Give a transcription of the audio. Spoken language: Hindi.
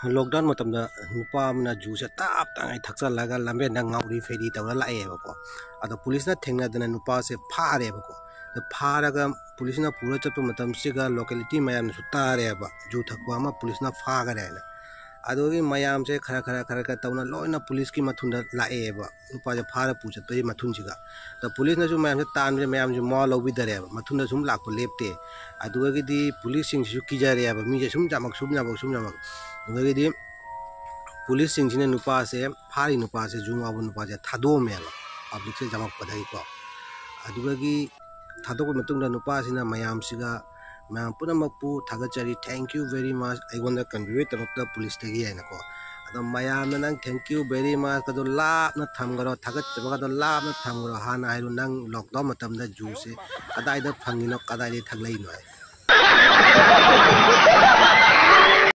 लॉकडाउन मतमदा नुपा अमना जूसे ताप तांgai थक्चलगा लंबे न ngauri फेरी तवरा लाएबको अद पुलिस ना थेंगनादना नुपा से फारेबको द फारगा पुलिस ना पूरा चप मतम सिगा लोकेलिटी मयाम सुतारेबा जू थकवा मा पुलिस ना फागरेना अदोगी मयाम से खरा खरा खरा का तवना लोइना पुलिस की मथुंदा लाएबा नुपा जे फारा पुचतई मथुंजिगा द पुलिस ना जो मयाम से तान जे मयाम जे मॉ लौबिदरेबा मथुंदा सुम लाको लेपते अदोगी दी पुलिस सिंग सु किजारेबा मी जे सुम जामक दुगदी पुलिस सिंह नुपा से फारी नुपा से जुआब नुपा से थादोमेबा पब्लिक से जमक पदईको अदुगगी थादोक नुपा सिना मयाम सिगा मैम पुनमकपु थागचरी थैंक यू वेरी मच आइगोंदा कन्वीट तमकता पुलिस तगी आइनको अदो मयाम नंग थैंक यू वेरी मच कदो लापना थमगरो थागचबा कदो लापना थमगरो हाना हाइरु नंग लॉकडाउन मतमदा जूसे कदाइदा फंगिनो कदाइदा थगलैनो